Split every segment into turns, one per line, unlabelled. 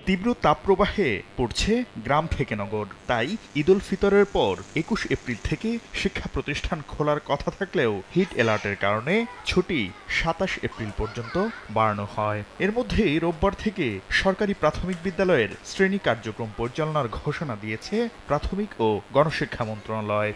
তীব্র তাপপ্রবাহে পড়ছে গ্রাম থেকে নগর। তাই ঈদুল ফিতরের পর ২১ এপ্রিল থেকে শিক্ষা প্রতিষ্ঠান খোলার কথা থাকলেও হিট অ্যালার্টের কারণে ছুটি ২৭ এপ্রিল পর্যন্ত বাড়ানো হয়। এর মধ্যেই রোববার থেকে সরকারি প্রাথমিক বিদ্যালয়ের শ্রেণী কার্যক্রম পরিচালনার ঘোষণা দিয়েছে প্রাথমিক ও গণশিক্ষা মন্ত্রণালয়।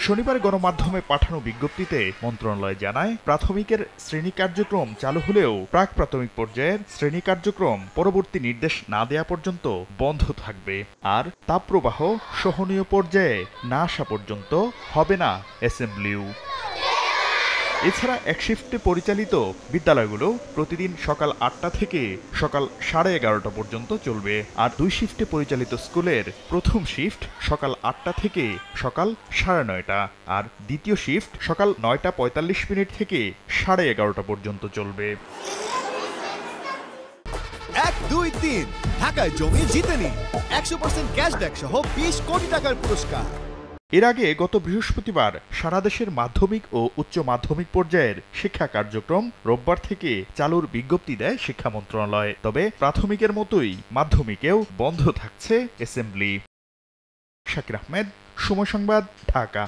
শনিবার গণমাধ্যমে পাঠানো বিজ্ঞপ্তিতে মন্ত্রণালয় জানায়, প্রাথমিকের শ্রেণী কার্যক্রম চালু হলেও প্রাক প্রাথমিক পর্যায়ের শ্রেণী কার্যক্রম পরবর্তী নির্দেশ না দেয়া পর্যন্ত বন্ধ থাকবে। আর তাপপ্রবাহ সহনীয় পর্যায়ে না আসা পর্যন্ত হবে না অ্যাসেম্বলিও। এছাড়া এক শিফটে পরিচালিত বিদ্যালয়গুলো প্রতিদিন সকাল ৮টা থেকে সকাল ১১:৩০ পর্যন্ত চলবে। আর ২ শিফটে পরিচালিত স্কুলের প্রথম শিফট সকাল ৮টা থেকে সকাল ৯:৩০ আর দ্বিতীয় শিফট সকাল ৯:৪৫ থেকে ১১:৩০ পর্যন্ত চলবে।
১, ২, ৩ ঢাকায় জমি জিতে নিন ১০০% ক্যাশব্যাক সহ ২০ কোটি টাকার পুরস্কার।
এর আগে গত বৃহস্পতিবার সারা দেশের মাধ্যমিক ও উচ্চ মাধ্যমিক পর্যায়ের শিক্ষা কার্যক্রম রোববার থেকে চালুর বিজ্ঞপ্তি দেয় শিক্ষা মন্ত্রণালয়। তবে প্রাথমিকের মতোই মাধ্যমিকেও বন্ধ থাকছে অ্যাসেম্বলি। শাকির আহমেদ, সময় সংবাদ, ঢাকা।